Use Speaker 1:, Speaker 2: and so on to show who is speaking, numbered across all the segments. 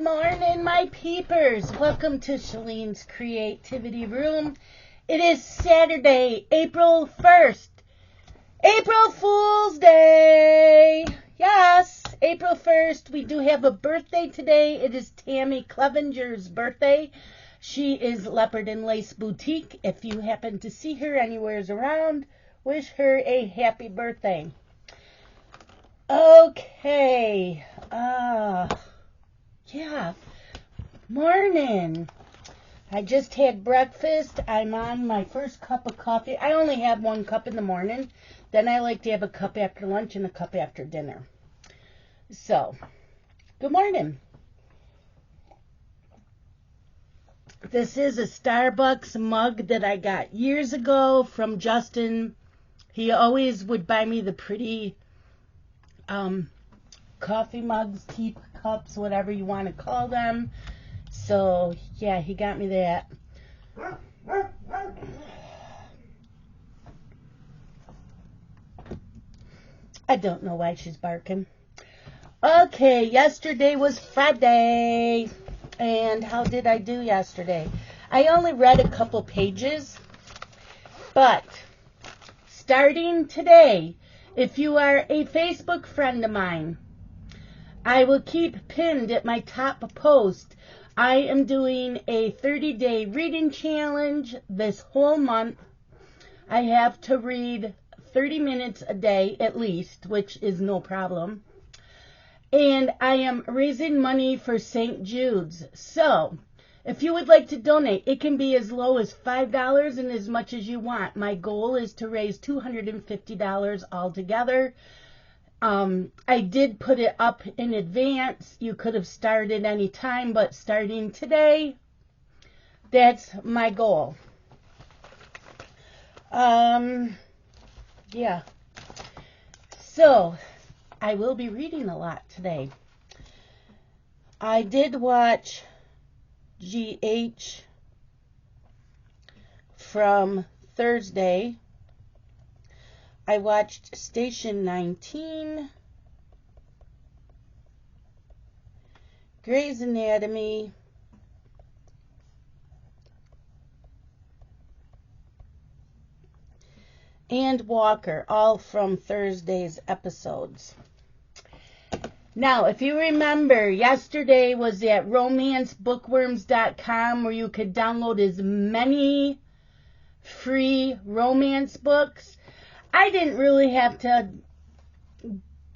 Speaker 1: morning, my peepers. Welcome to Shalene's Creativity Room. It is Saturday, April 1st. April Fool's Day. Yes, April 1st. We do have a birthday today. It is Tammy Clevenger's birthday. She is Leopard and Lace Boutique. If you happen to see her anywhere around, wish her a happy birthday. Okay. Yeah. Morning. I just had breakfast. I'm on my first cup of coffee. I only have one cup in the morning. Then I like to have a cup after lunch and a cup after dinner. So, good morning. This is a Starbucks mug that I got years ago from Justin. He always would buy me the pretty coffee mugs, teacups, whatever you want to call them. So, yeah, he got me that. I don't know why she's barking. Okay, yesterday was Friday. And how did I do yesterday? I only read a couple pages. But, starting today, if you are a Facebook friend of mine, I will keep pinned at my top post. I am doing a 30-day reading challenge this whole month. I have to read 30 minutes a day at least, which is no problem. And I am raising money for St. Jude's. So, if you would like to donate, it can be as low as $5 and as much as you want. My goal is to raise $250 altogether. I did put it up in advance. You could have started any time, but starting today, that's my goal. Yeah. So, I will be reading a lot today. I did watch GH from Thursday. I watched Station 19, Grey's Anatomy, and Walker, all from Thursday's episodes. Now, if you remember, yesterday was at romancebookworms.com where you could download as many free romance books. I didn't really have to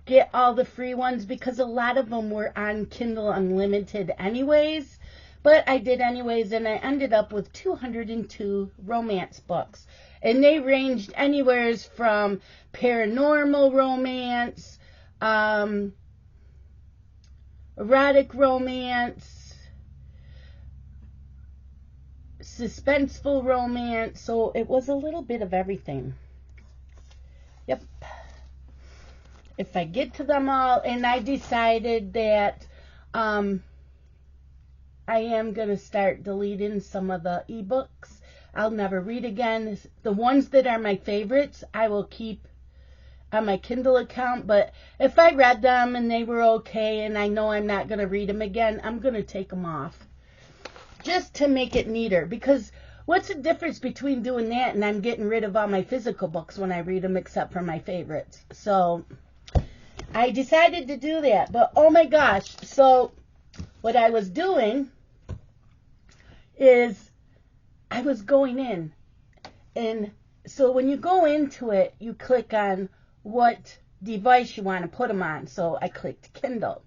Speaker 1: get all the free ones because a lot of them were on Kindle Unlimited anyways. But I did anyways, and I ended up with 202 romance books. And they ranged anywhere from paranormal romance, erotic romance, suspenseful romance. So it was a little bit of everything. Yep. If I get to them all, and I decided that I am going to start deleting some of the ebooks. I'll never read again. The ones that are my favorites, I will keep on my Kindle account. But if I read them and they were okay and I know I'm not going to read them again, I'm going to take them off. Just to make it neater. Because what's the difference between doing that and I'm getting rid of all my physical books when I read them except for my favorites? So, I decided to do that. But, oh my gosh. So, what I was doing is I was going in. And so, when you go into it, you click on what device you want to put them on. So, I clicked Kindle.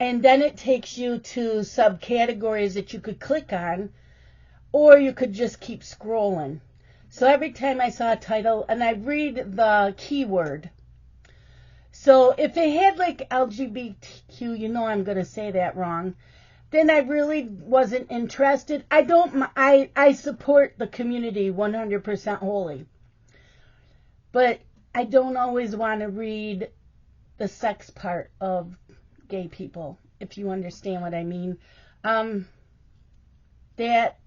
Speaker 1: And then it takes you to subcategories that you could click on. Or you could just keep scrolling. So every time I saw a title, and I read the keyword. So if it had like LGBTQ, you know I'm going to say that wrong, then I really wasn't interested. I support the community 100% wholly. But I don't always want to read the sex part of gay people, if you understand what I mean. That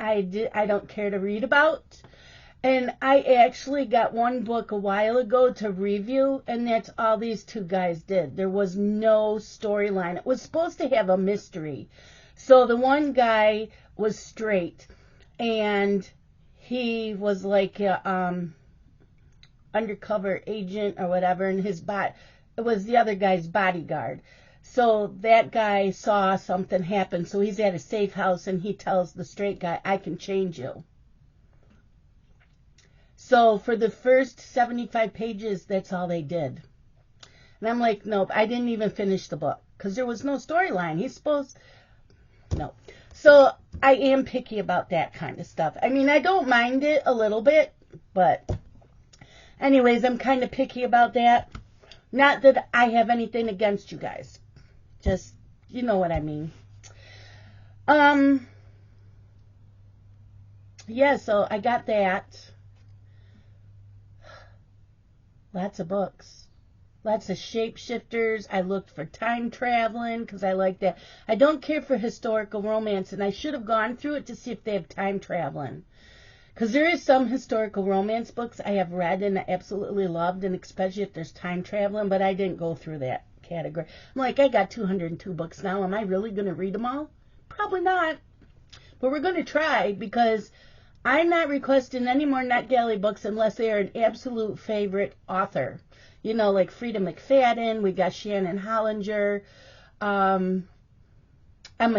Speaker 1: I don't care to read about. And I actually got one book a while ago to review, and that's all these two guys did. There was no storyline. It was supposed to have a mystery. So the one guy was straight, and he was like a undercover agent or whatever, and it was the other guy's bodyguard. So that guy saw something happen, so he's at a safe house, and he tells the straight guy, I can change you. So for the first 75 pages, that's all they did. And I'm like, nope, I didn't even finish the book because there was no storyline. No. So I am picky about that kind of stuff. I mean, I don't mind it a little bit, but anyways, I'm kind of picky about that. Not that I have anything against you guys. Just, you know what I mean. Yeah, so I got that. Lots of books. Lots of shapeshifters. I looked for time traveling because I like that. I don't care for historical romance, and I should have gone through it to see if they have time traveling. Because there is some historical romance books I have read and I absolutely loved, and especially if there's time traveling, but I didn't go through that category. I'm like, I got 202 books now. Am I really going to read them all? Probably not. But we're going to try because I'm not requesting any more NetGalley books unless they are an absolute favorite author. You know, like Frida McFadden, we got Shannon Hollinger, Emma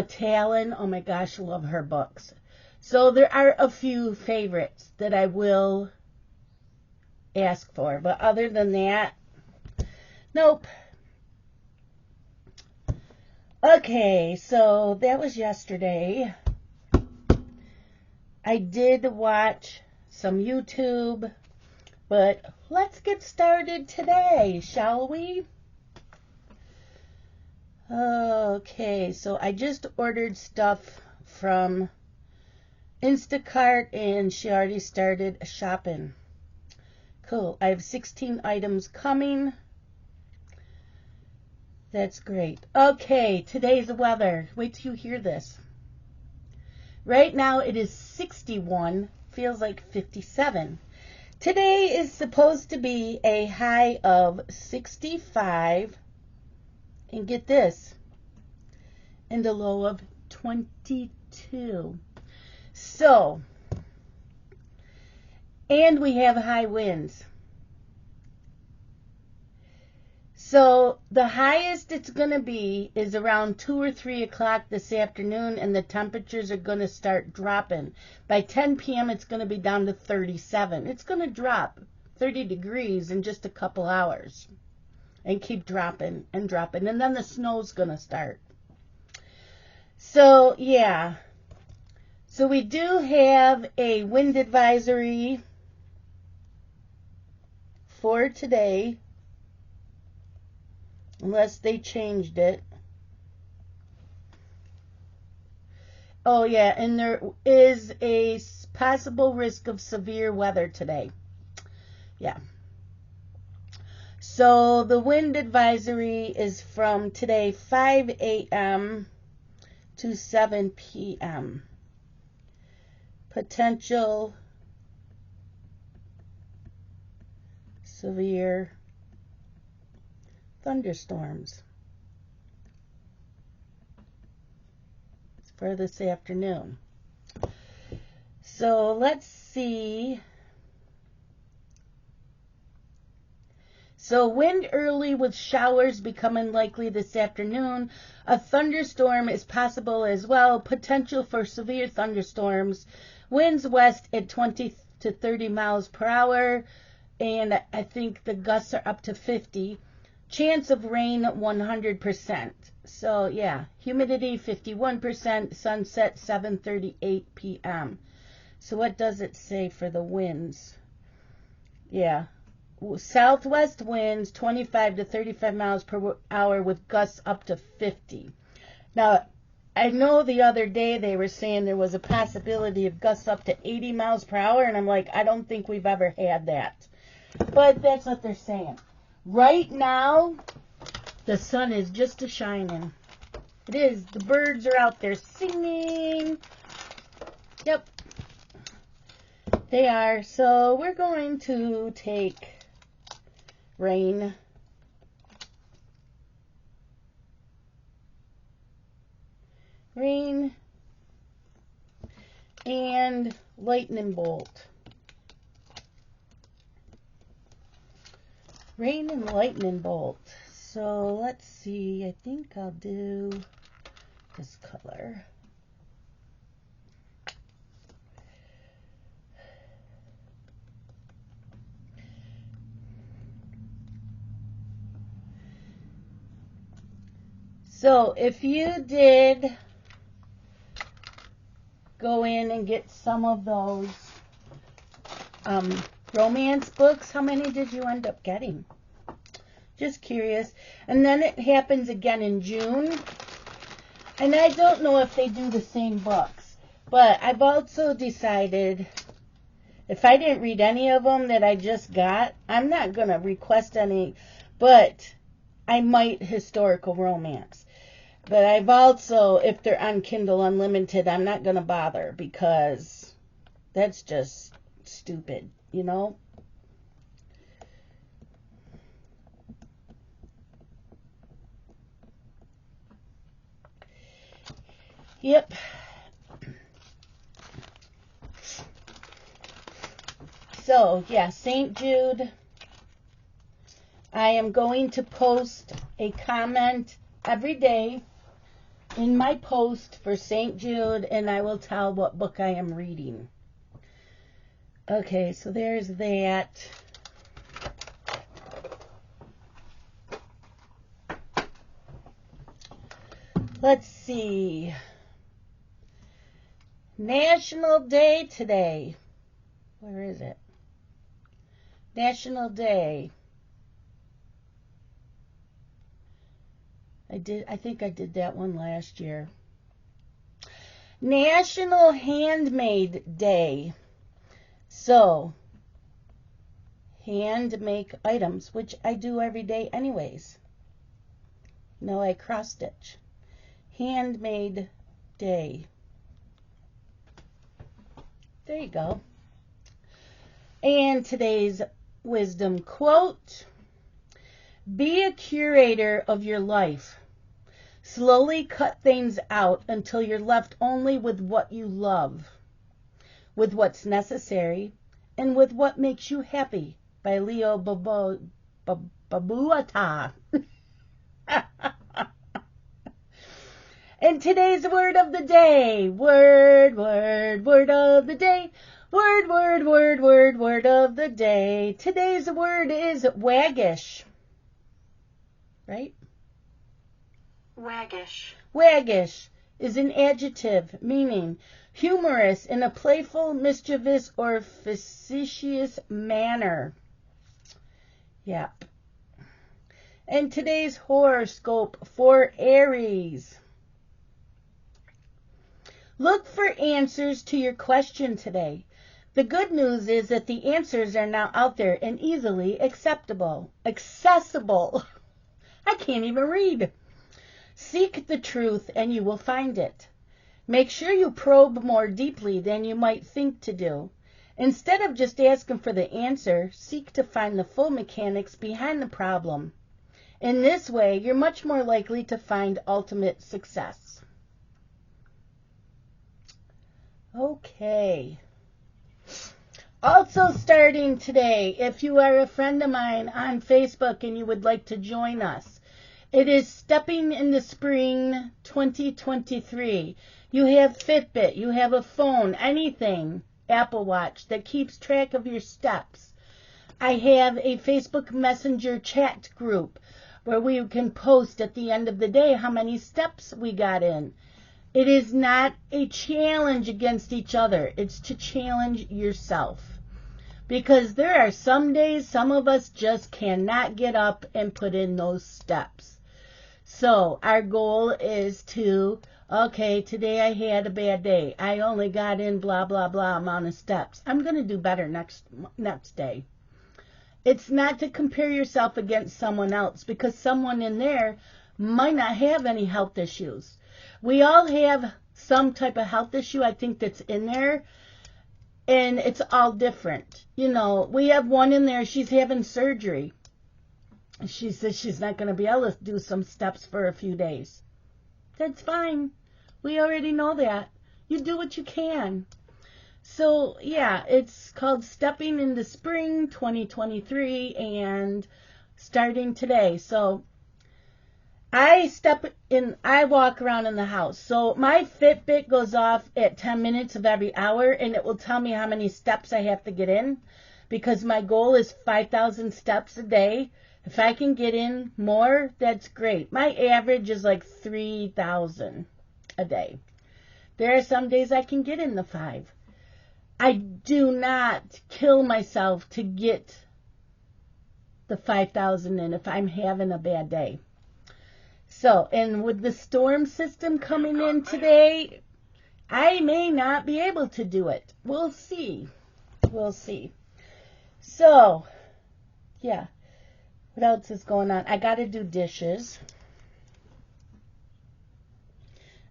Speaker 1: Talon. Oh my gosh, I love her books. So there are a few favorites that I will ask for. But other than that, nope. Okay, so that was yesterday. I did watch some YouTube, but let's get started today, shall we? Okay, so I just ordered stuff from Instacart, and she already started shopping. Cool. I have 16 items coming. That's great. Okay, today's weather. Wait till you hear this. Right now it is 61, feels like 57. Today is supposed to be a high of 65, and get this, and a low of 22. So, and we have high winds. So the highest it's going to be is around 2 or 3 o'clock this afternoon, and the temperatures are going to start dropping. By 10 p.m. it's going to be down to 37. It's going to drop 30 degrees in just a couple hours and keep dropping and dropping. And then the snow's going to start. So, yeah. So we do have a wind advisory for today. Unless they changed it. Oh, yeah, and there is a possible risk of severe weather today. Yeah. So the wind advisory is from today 5 a.m. to 7 p.m. Potential severe thunderstorms for this afternoon. So let's see. So wind early with showers becoming likely this afternoon. A thunderstorm is possible as well. Potential for severe thunderstorms. Winds west at 20 to 30 miles per hour. And I think the gusts are up to 50. Chance of rain 100%. So yeah, humidity 51%, sunset 7:38 p.m. So what does it say for the winds? Yeah, southwest winds 25 to 35 miles per hour with gusts up to 50. Now, I know the other day they were saying there was a possibility of gusts up to 80 miles per hour, and I'm like, I don't think we've ever had that. But that's what they're saying. Right now, the sun is just a-shining. It is. The birds are out there singing. Yep. They are. So we're going to take Rain. Rain and Lightning Bolt. Rain and Lightning Bolt. So let's see. I think I'll do this color. So if you did go in and get some of those romance books, how many did you end up getting? Just curious. And then it happens again in June. And I don't know if they do the same books. But I've also decided if I didn't read any of them that I just got, I'm not going to request any. But I might historical romance. But I've also, if they're on Kindle Unlimited, I'm not going to bother because that's just stupid, you know? Yep. So, yeah, St. Jude. I am going to post a comment every day in my post for St. Jude, and I will tell what book I am reading. Okay, so there's that. Let's see. National Day today. Where is it? National Day. I think I did that one last year. National Handmade Day. So, hand make items, which I do every day anyways. No, I cross stitch. Handmade Day. There you go. And today's wisdom quote. Be a curator of your life. Slowly cut things out until you're left only with what you love, with what's necessary, and with what makes you happy. By Leo Babuata. And today's word of the day. Word of the day. Word of the day. Today's word is waggish. Right?
Speaker 2: Waggish.
Speaker 1: Waggish is an adjective meaning humorous in a playful, mischievous, or facetious manner. Yep. And today's horoscope for Aries. Look for answers to your question today. The good news is that the answers are now out there and easily accessible. I can't even read. Seek the truth and you will find it. Make sure you probe more deeply than you might think to do. Instead of just asking for the answer, seek to find the full mechanics behind the problem. In this way, you're much more likely to find ultimate success. Okay. Also starting today, if you are a friend of mine on Facebook and you would like to join us, it is Stepping into Spring 2023. You have Fitbit, you have a phone, anything, Apple Watch, that keeps track of your steps. I have a Facebook Messenger chat group where we can post at the end of the day how many steps we got in. It is not a challenge against each other. It's to challenge yourself. Because there are some days some of us just cannot get up and put in those steps. So our goal is to, okay, today I had a bad day. I only got in blah, blah, blah amount of steps. I'm going to do better next day. It's not to compare yourself against someone else because someone in there might not have any health issues. We all have some type of health issue, I think, that's in there. And it's all different. You know, we have one in there, she's having surgery. She says she's not going to be able to do some steps for a few days. That's fine. We already know that. You do what you can. So, yeah, it's called Stepping into Spring 2023 and starting today. So, I walk around in the house. So, my Fitbit goes off at 10 minutes of every hour, and it will tell me how many steps I have to get in, because my goal is 5,000 steps a day. If I can get in more, that's great. My average is like 3,000 a day. There are some days I can get in the 5. I do not kill myself to get the 5,000 in if I'm having a bad day. So, and with the storm system coming in today, I may not be able to do it. We'll see. We'll see. So, yeah. What else is going on? I got to do dishes.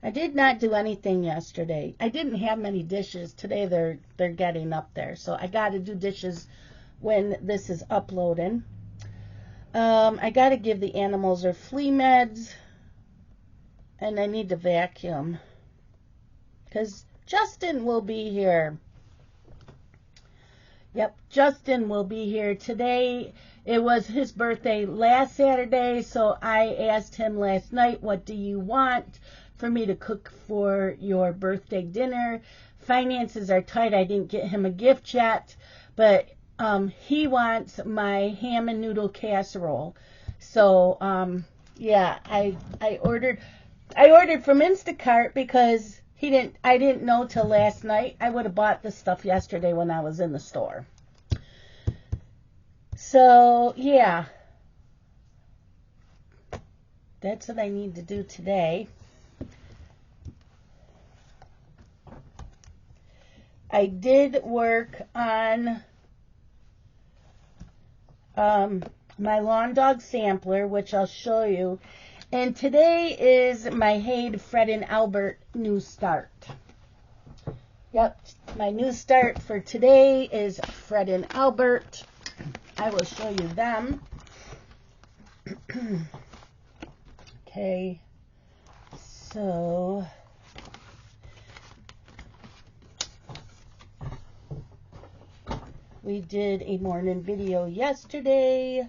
Speaker 1: I did not do anything yesterday. I didn't have many dishes. Today they're getting up there. So I got to do dishes when this is uploading. I got to give the animals their flea meds. And I need to vacuum. Because Justin will be here. Yep, Justin will be here today. It was his birthday last Saturday, so I asked him last night, what do you want for me to cook for your birthday dinner? Finances are tight. I didn't get him a gift yet, but he wants my ham and noodle casserole. So, yeah, I ordered from Instacart because I didn't know till last night. I would have bought this stuff yesterday when I was in the store. So, yeah. That's what I need to do today. I did work on my lawn dog sampler, which I'll show you. And today is my Hayde, Fred, and Albert new start. Yep, my new start for today is Fred and Albert. I will show you them. Okay, so we did a morning video yesterday.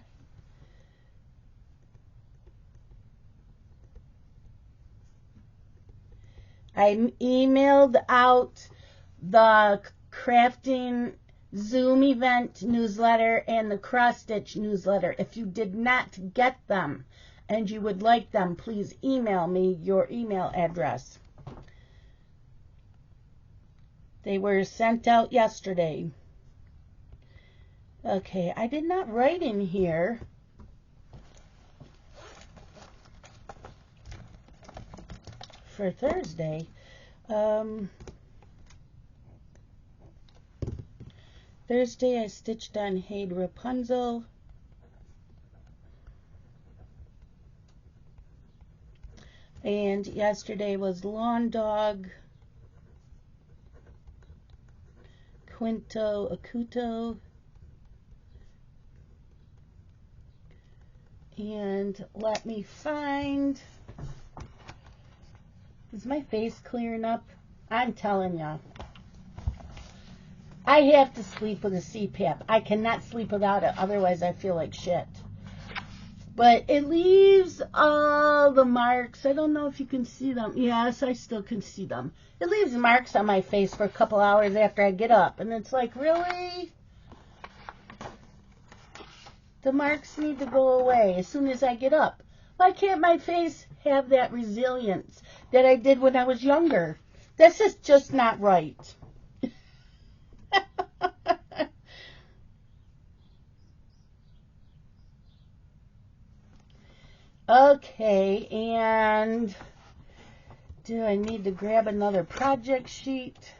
Speaker 1: I emailed out the crafting Zoom event newsletter and the cross stitch newsletter. If you did not get them and you would like them, please email me your email address. They were sent out yesterday. Okay, I did not write in here. For Thursday. Thursday I stitched on Hayde Rapunzel. And yesterday was Lawn Dog, Quinto Acuto. And let me find... Is my face clearing up? I'm telling ya. I have to sleep with a CPAP. I cannot sleep without it. Otherwise, I feel like shit. But it leaves all the marks. I don't know if you can see them. Yes, I still can see them. It leaves marks on my face for a couple hours after I get up. And it's like, really? The marks need to go away as soon as I get up. Why can't my face have that resilience that I did when I was younger? This is just not right. Okay, and do I need to grab another project sheet?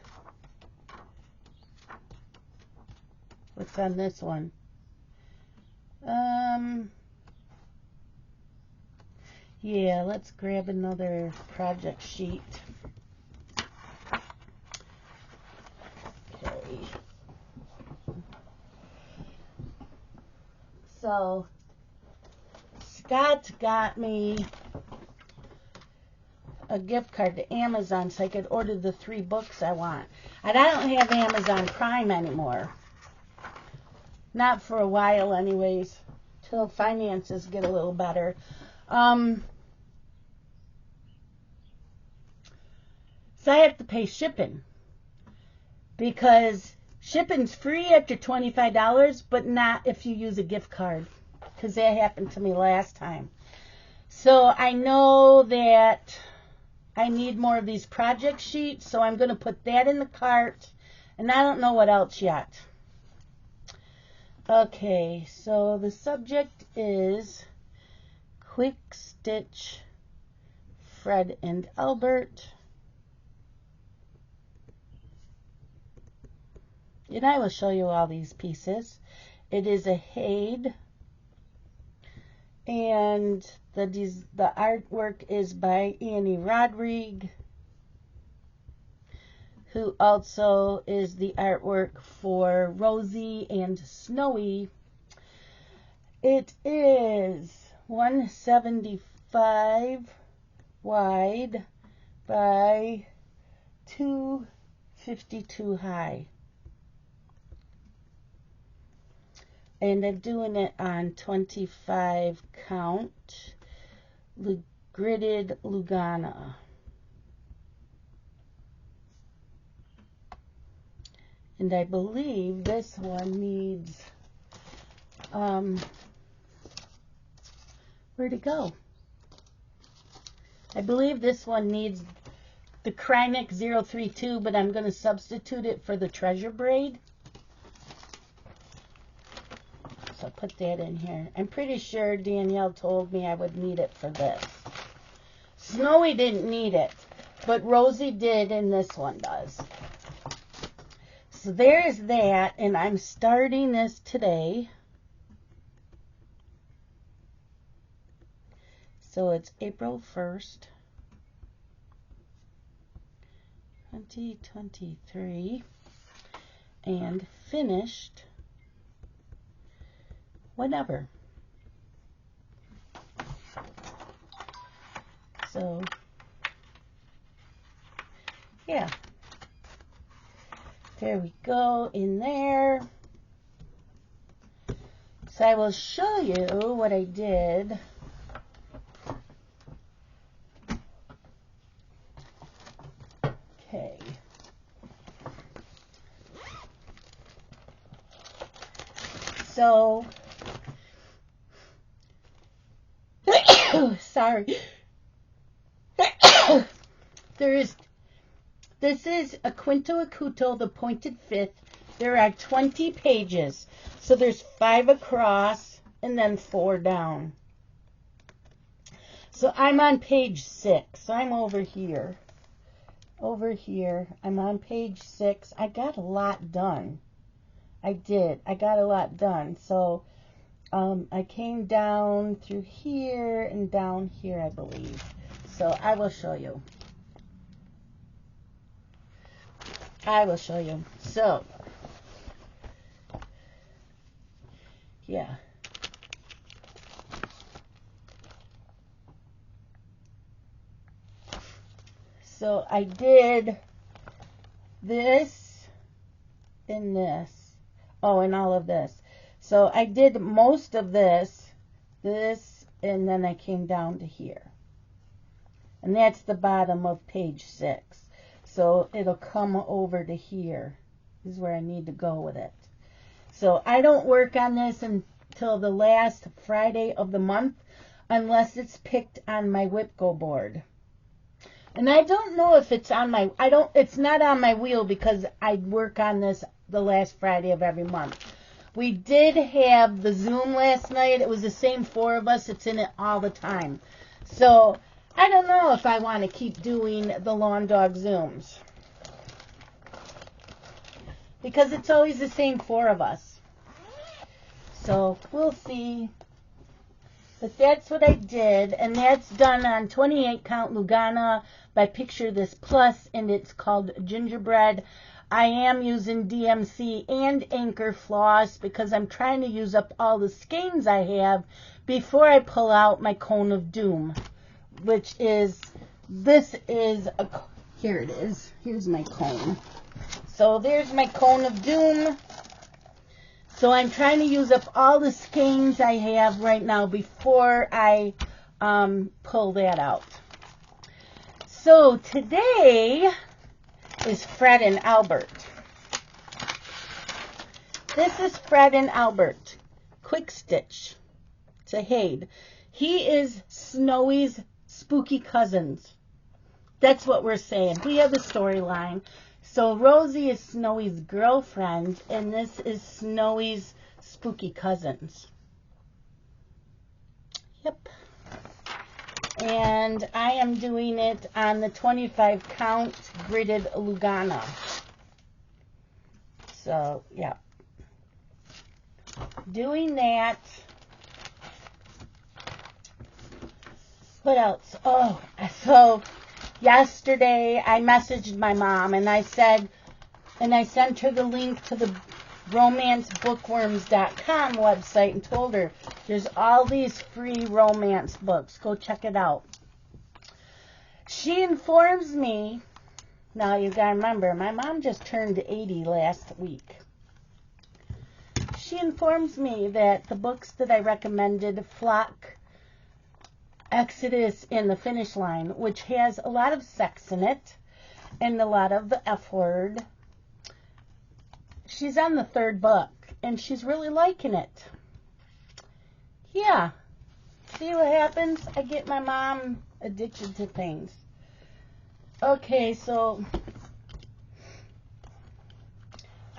Speaker 1: What's on this one? Yeah, let's grab another project sheet. Okay. So Scott got me a gift card to Amazon so I could order the 3 books I want. And I don't have Amazon Prime anymore. Not for a while anyways. Till finances get a little better. So I have to pay shipping. Because shipping's free after $25, but not if you use a gift card. Because that happened to me last time. So I know that I need more of these project sheets, so I'm going to put that in the cart, and I don't know what else yet. Okay, so the subject is Quick Stitch Fred and Albert. And I will show you all these pieces. It is a Haid, and the artwork is by Annie Rodrigue, who also is the artwork for Rosie and Snowy. It is 175 wide by 252 high. And I'm doing it on 25 count gridded Lugana. And I believe this one needs, where'd it go? I believe this one needs the Krynic 032, but I'm going to substitute it for the treasure braid. So I'll put that in here. I'm pretty sure Danielle told me I would need it for this. Snowy didn't need it, but Rosie did, and this one does. So there's that, and I'm starting this today. So it's April 1st, 2023, and finished whenever. So, yeah. There we go in there. So I will show you what I did. Okay. So, sorry. This is a Quinto Acuto, the pointed fifth. There are 20 pages. So there's 5 across and then 4 down. So I'm on page 6. I'm over here. Over here. I'm on page 6. I got a lot done. I did. I got a lot done. So I came down through here and down here, I believe. So I will show you. I will show you. So, yeah. So I did this and this. Oh, and all of this. So I did most of this, and then I came down to here. And that's the bottom of page 6. So it'll come over to here. This is where I need to go with it. So I don't work on this until the last Friday of the month, unless it's picked on my Whipco board. And I don't know if it's on my, it's not on my wheel because I work on this the last Friday of every month. We did have the Zoom last night. It was the same 4 of us. It's in it all the time. So I don't know if I want to keep doing the Lawn Dog Zooms, because it's always the same 4 of us. So we'll see. But that's what I did, and that's done on 28 count Lugana by Picture This Plus, and it's called Gingerbread. I am using DMC and Anchor Floss because I'm trying to use up all the skeins I have before I pull out my Cone of Doom, which is, here it is. Here's my cone. So there's my Cone of Doom. So I'm trying to use up all the skeins I have right now before I pull that out. So today is Fred and Albert. This is Fred and Albert. Quick Stitch. It's a Haid. He is Snowy's spooky cousins. That's what we're saying. We have a storyline. So Rosie is Snowy's girlfriend, and this is Snowy's spooky cousins. Yep. And I am doing it on the 25 count gridded Lugana. So, yeah. Doing that. What else? Oh, so yesterday I messaged my mom and I said, and I sent her the link to the romancebookworms.com website and told her there's all these free romance books. Go check it out. She informs me, now you gotta remember, my mom just turned 80 last week. She informs me that the books that I recommended, Flock, Exodus, and The Finish Line, which has a lot of sex in it and a lot of the F word, she's on the 3rd book and she's really liking it. Yeah. See what happens? I get my mom addicted to things. Okay, so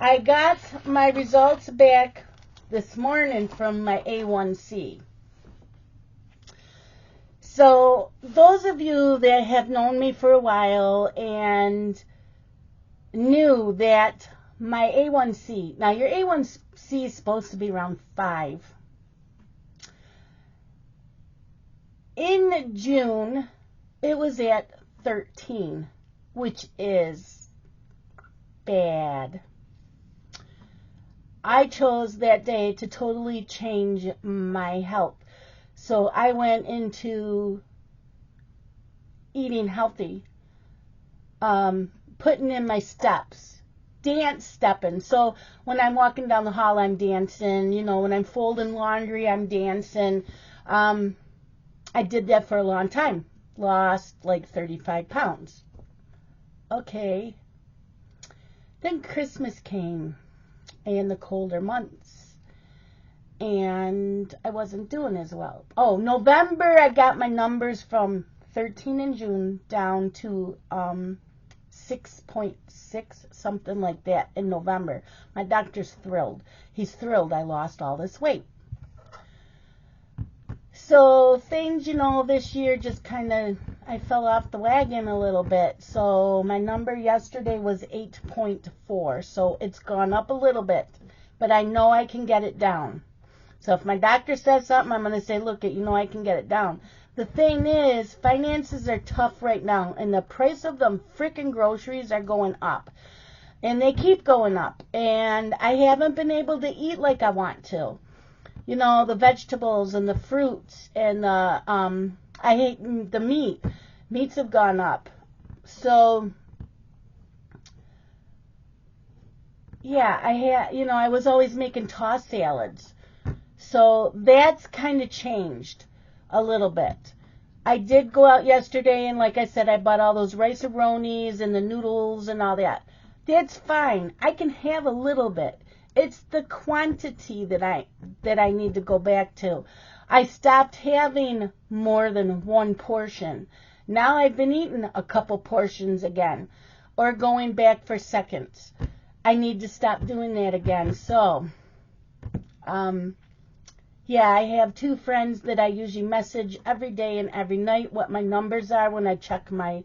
Speaker 1: I got my results back this morning from my A1C. So those of you that have known me for a while and knew that my A1C, now your A1C is supposed to be around 5. In June, it was at 13, which is bad. I chose that day to totally change my health. So I went into eating healthy, putting in my steps, dance stepping. So when I'm walking down the hall, I'm dancing. You know, when I'm folding laundry, I'm dancing. I did that for a long time. Lost like 35 pounds. Okay. Then Christmas came and the colder months. And I wasn't doing as well. Oh, November, I got my numbers from 13 in June down to 6.6, something like that in November. My doctor's thrilled. He's thrilled I lost all this weight. So things, you know, this year just kind of, I fell off the wagon a little bit. So my number yesterday was 8.4. So it's gone up a little bit. But I know I can get it down. So if my doctor says something, I'm going to say, look, you know I can get it down. The thing is, finances are tough right now, and the price of them frickin' groceries are going up. And they keep going up. And I haven't been able to eat like I want to. You know, the vegetables and the fruits and the, I hate the meat. Meats have gone up. So, yeah, I was always making tossed salads. So that's kind of changed a little bit. I did go out yesterday and like I said, I bought all those rice-a-ronis and the noodles and all that. That's fine. I can have a little bit. It's the quantity that I need to go back to. I stopped having more than one portion. Now I've been eating a couple portions again or going back for seconds. I need to stop doing that again. So, yeah, I have 2 friends that I usually message every day and every night what my numbers are when I check my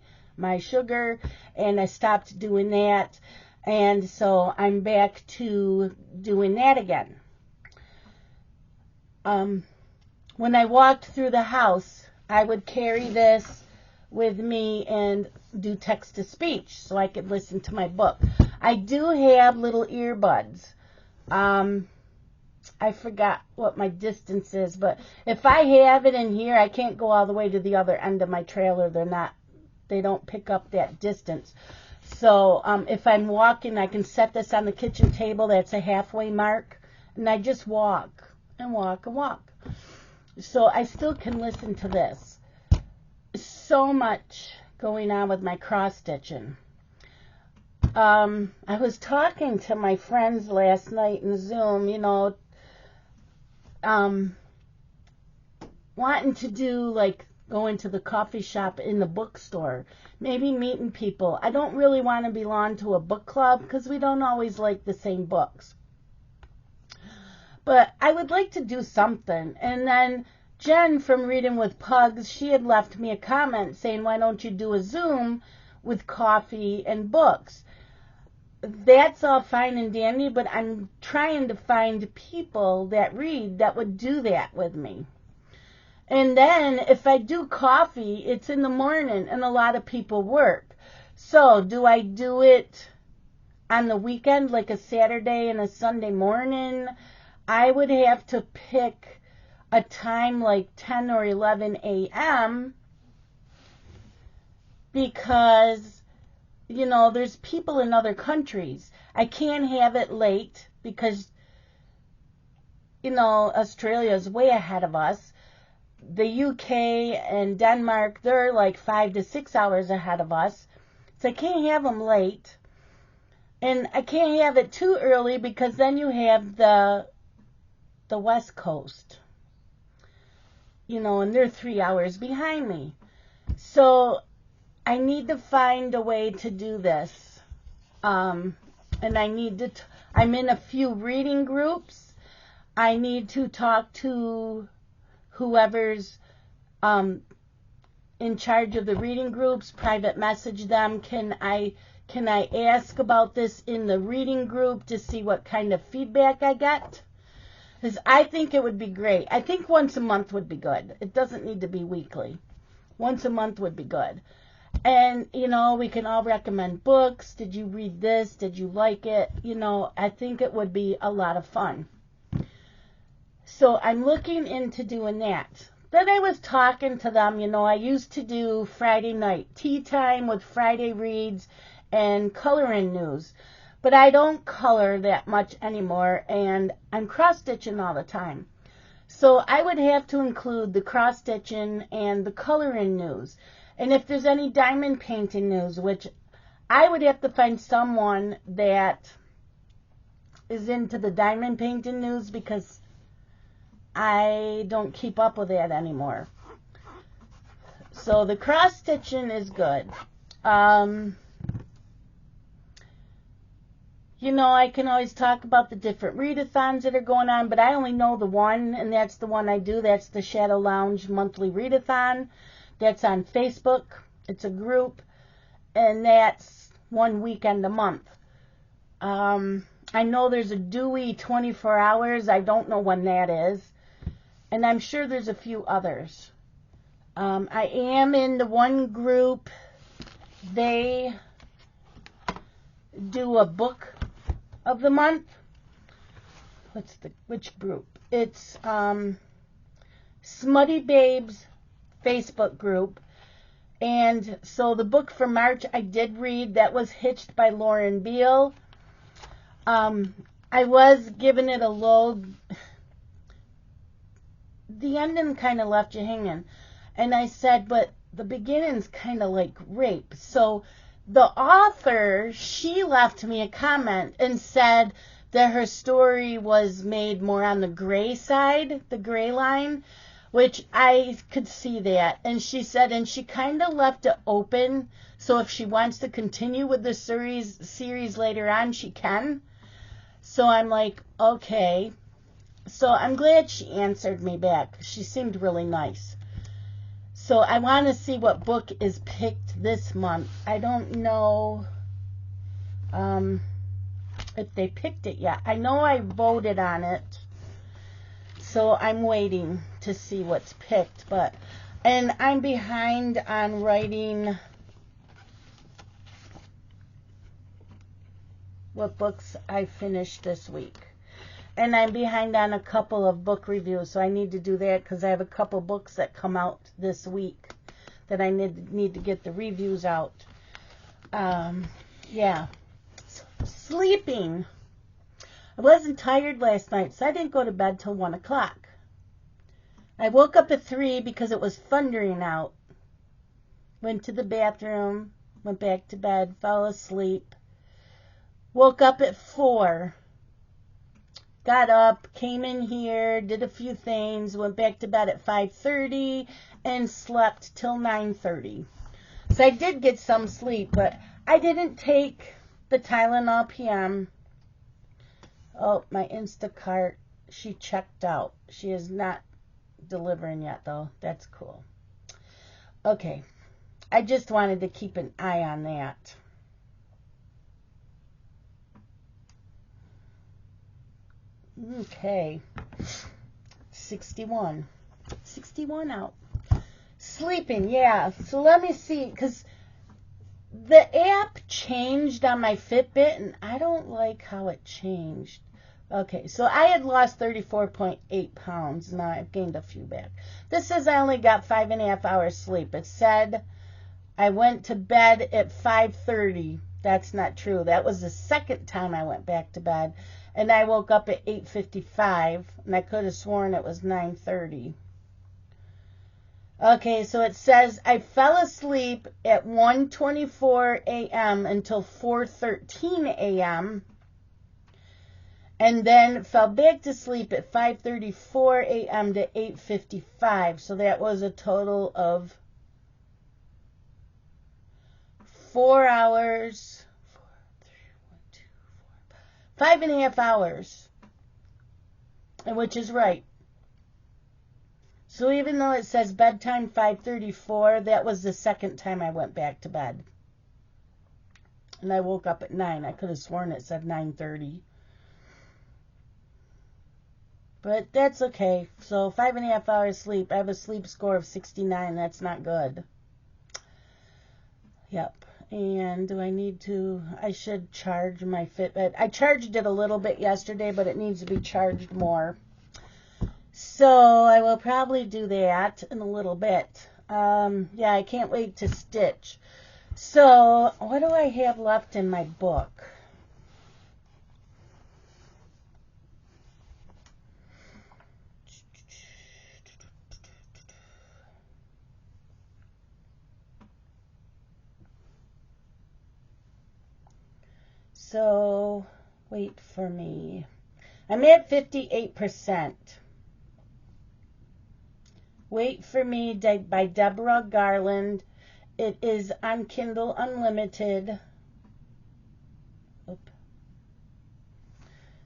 Speaker 1: sugar, and I stopped doing that, and so I'm back to doing that again. When I walked through the house, I would carry this with me and do text-to-speech so I could listen to my book. I do have little earbuds. I forgot what my distance is, but if I have it in here, I can't go all the way to the other end of my trailer. They don't pick up that distance. So if I'm walking, I can set this on the kitchen table. That's a halfway mark. And I just walk and walk and walk. So I still can listen to this. So much going on with my cross stitching. I was talking to my friends last night in Zoom, wanting to do like going to the coffee shop in the bookstore, maybe meeting people. I don't really want to belong to a book club because we don't always like the same books. But I would like to do something. And then Jen from Reading with Pugs, she had left me a comment saying, why don't you do a Zoom with coffee and books? That's all fine and dandy, but I'm trying to find people that read that would do that with me. And then if I do coffee, it's in the morning and a lot of people work. So do I do it on the weekend, like a Saturday and a Sunday morning? I would have to pick a time like 10 or 11 a.m. because, there's people in other countries. I can't have it late because, Australia is way ahead of us. The UK and Denmark, they're like 5 to 6 hours ahead of us. So I can't have them late. And I can't have it too early because then you have the West Coast. And they're 3 hours behind me. So I need to find a way to do this. And I need to, I'm in a few reading groups. I need to talk to whoever's in charge of the reading groups, private message them. Can I ask about this in the reading group to see what kind of feedback I get? Because I think it would be great. I think once a month would be good. It doesn't need to be weekly. Once a month would be good. And, we can all recommend books. Did you read this? Did you like it? I think it would be a lot of fun. So I'm looking into doing that. Then I was talking to them, I used to do Friday night tea time with Friday reads and coloring news. But I don't color that much anymore, and I'm cross-stitching all the time. So I would have to include the cross-stitching and the coloring news. And if there's any diamond painting news, which I would have to find someone that is into the diamond painting news because I don't keep up with that anymore. So the cross-stitching is good. I can always talk about the different readathons that are going on, but I only know the one, and that's the one I do. That's the Shadow Lounge monthly readathon. That's on Facebook. It's a group, and that's one weekend a month. I know there's a Dewey 24 hours. I don't know when that is, and I'm sure there's a few others. I am in the one group. They do a book of the month. Which group? It's Smutty Babes Facebook group. And so the book for March I did read. That was Hitched by Lauren Beale. I was giving it a low. The ending kind of left you hanging. And I said, but the beginning's kind of like rape. So the author, she left me a comment and said that her story was made more on the gray side, the gray line, which I could see that. And she said, and she kind of left it open, so if she wants to continue with the series later on, she can. So I'm like, okay. So I'm glad she answered me back. She seemed really nice. So I want to see what book is picked this month. I don't know if they picked it yet. I know I voted on it. So I'm waiting to see what's picked. And I'm behind on writing what books I finished this week. And I'm behind on a couple of book reviews, so I need to do that because I have a couple books that come out this week that I need to get the reviews out. Yeah. Sleeping. I wasn't tired last night, so I didn't go to bed till 1 o'clock. I woke up at 3 because it was thundering out. Went to the bathroom, went back to bed, fell asleep. Woke up at 4. Got up, came in here, did a few things, went back to bed at 5:30, and slept till 9:30. So I did get some sleep, but I didn't take the Tylenol PM. Oh, my Instacart, she checked out. She is not delivering yet, though. That's cool. Okay, I just wanted to keep an eye on that. Okay, 61 out. Sleeping, yeah. So let me see, because the app changed on my Fitbit, and I don't like how it changed. Okay, so I had lost 34.8 pounds. Now I've gained a few back. This says I only got 5.5 hours sleep. It said I went to bed at 5:30. That's not true. That was the second time I went back to bed. And I woke up at 8:55, and I could have sworn it was 9:30. Okay, so it says I fell asleep at 1:24 a.m. until 4:13 a.m. and then fell back to sleep at 5:34 a.m. to 8:55. So that was a total of 4 hours. 5.5 hours, which is right. So even though it says bedtime 5:34, that was the second time I went back to bed. And I woke up at 9. I could have sworn it said 9:30. But that's okay. So 5.5 hours sleep. I have a sleep score of 69. That's not good. Yep. And do I need to, I should charge my Fitbit. I charged it a little bit yesterday, but it needs to be charged more. So I will probably do that in a little bit. Yeah, I can't wait to stitch. So what do I have left in my book? So, wait for me. I'm at 58%. Wait for Me by Deborah Garland. It is on Kindle Unlimited. Oop.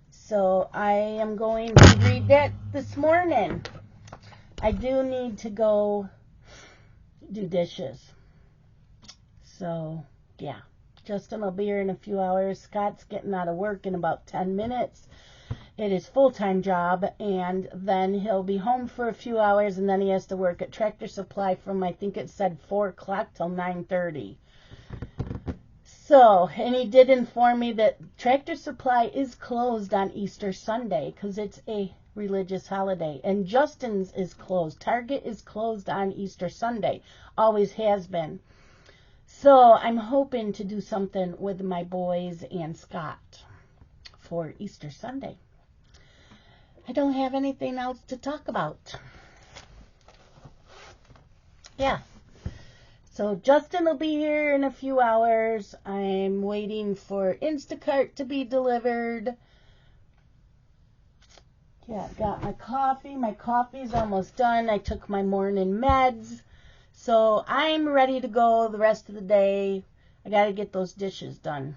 Speaker 1: So, I am going to read that this morning. I do need to go do dishes. So, yeah. Justin will be here in a few hours. Scott's getting out of work in about 10 minutes. It is full-time job, and then he'll be home for a few hours, and then he has to work at Tractor Supply from, I think it said 4 o'clock till 9:30. So, and he did inform me that Tractor Supply is closed on Easter Sunday because it's a religious holiday, and Justin's is closed. Target is closed on Easter Sunday. Always has been. So I'm hoping to do something with my boys and Scott for Easter Sunday. I don't have anything else to talk about. Yeah. So Justin will be here in a few hours. I'm waiting for Instacart to be delivered. Yeah, got my coffee. My coffee's almost done. I took my morning meds. So I'm ready to go the rest of the day. I got to get those dishes done.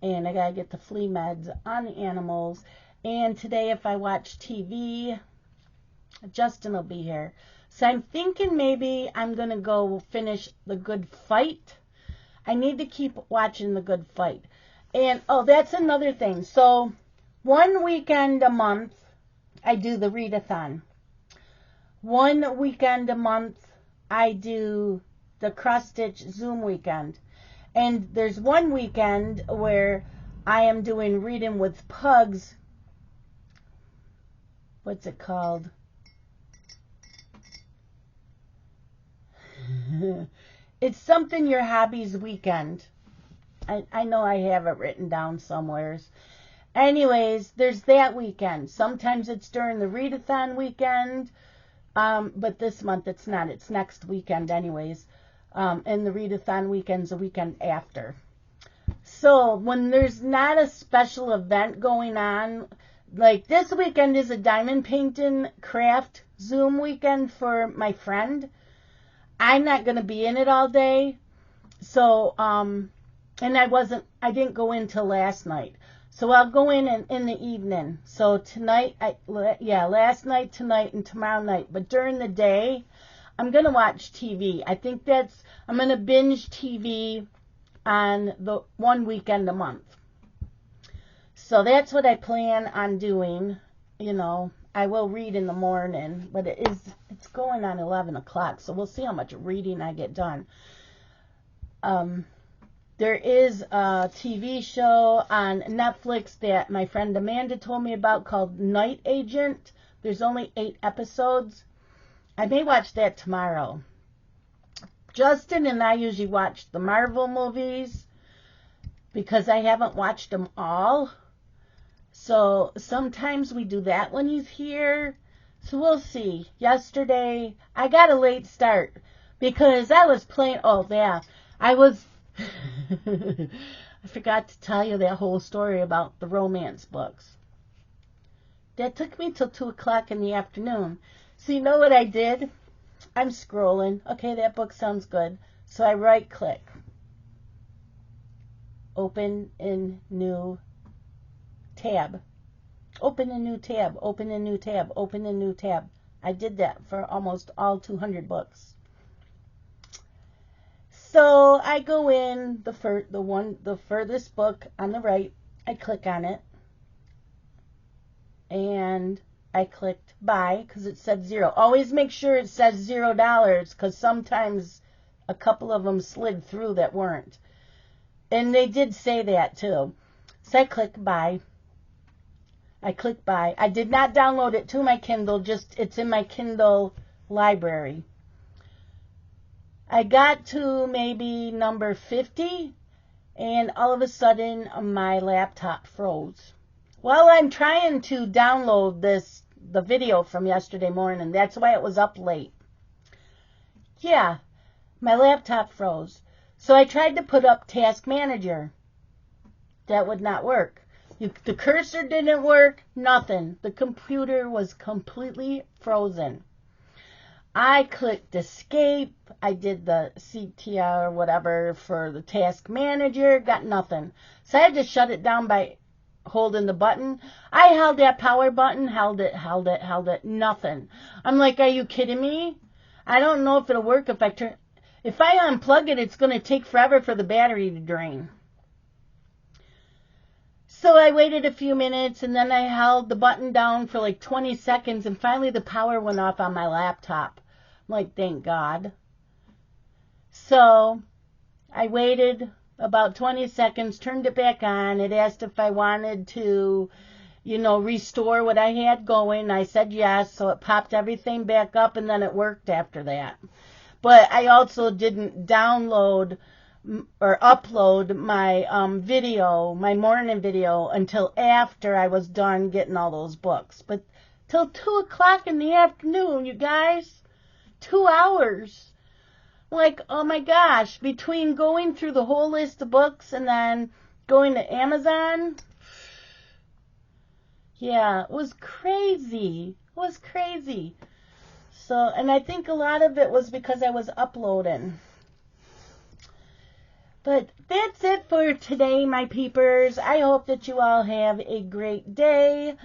Speaker 1: And I got to get the flea meds on the animals. And today if I watch TV, Justin will be here. So I'm thinking maybe I'm going to go finish The Good Fight. I need to keep watching The Good Fight. And, oh, that's another thing. So one weekend a month, I do the readathon. One weekend a month, I do the cross-stitch Zoom weekend. And there's one weekend where I am doing Reading with Pugs. What's it called? It's something your hobbies weekend. I know I have it written down somewheres. Anyways, there's that weekend. Sometimes it's during the readathon weekend, but this month it's not. It's next weekend anyways. And the readathon weekend's the weekend after. So when there's not a special event going on, like this weekend is a diamond painting craft Zoom weekend for my friend. I'm not going to be in it all day. So, and I didn't go in till last night. So I'll go in the evening. So tonight, last night, tonight, and tomorrow night. But during the day, I'm going to watch TV. I'm going to binge TV on the one weekend a month. So that's what I plan on doing. You know, I will read in the morning, but it's going on 11 o'clock. So we'll see how much reading I get done. There is a TV show on Netflix that my friend Amanda told me about called Night Agent. There's only 8 episodes. I may watch that tomorrow. Justin and I usually watch the Marvel movies because I haven't watched them all. So sometimes we do that when he's here. So we'll see. Yesterday, I got a late start because I was playing. Oh, yeah. I forgot to tell you that whole story about the romance books. That took me till 2 o'clock in the afternoon. So you know what I did? I'm scrolling. Okay, that book sounds good. So I right click. Open in new tab. Open a new tab. Open a new tab. Open a new tab. I did that for almost all 200 books. So I go in the furthest book on the right. I click on it, and I clicked buy because it said 0. Always make sure it says $0 because sometimes a couple of them slid through that weren't, and they did say that too. So I click buy. I click buy. I did not download it to my Kindle. Just it's in my Kindle library. I got to maybe number 50, and all of a sudden my laptop froze. Well, I'm trying to download the video from yesterday morning. That's why it was up late. Yeah, my laptop froze. So I tried to put up Task Manager. That would not work. The cursor didn't work, nothing. The computer was completely frozen. I clicked escape. I did the CTR or whatever for the Task Manager. Got nothing. So I had to shut it down by holding the button. I held that power button. Held it. Nothing. I'm like, are you kidding me? I don't know if it'll work if I unplug it, it's going to take forever for the battery to drain. So I waited a few minutes, and then I held the button down for like 20 seconds, and finally the power went off on my laptop. I'm like, thank God. So I waited about 20 seconds, turned it back on. It asked if I wanted to, restore what I had going. I said yes, so it popped everything back up, and then it worked after that. But I also didn't download or upload my my morning video, until after I was done getting all those books. But till 2 o'clock in the afternoon, you guys, 2 hours. Like, oh my gosh, between going through the whole list of books and then going to Amazon, yeah, it was crazy. It was crazy. So, and I think a lot of it was because I was uploading. But that's it for today, my peepers. I hope that you all have a great day.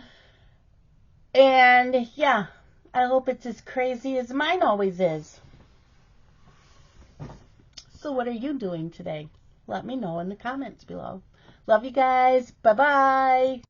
Speaker 1: And yeah, I hope it's as crazy as mine always is. So what are you doing today? Let me know in the comments below. Love you guys. Bye-bye.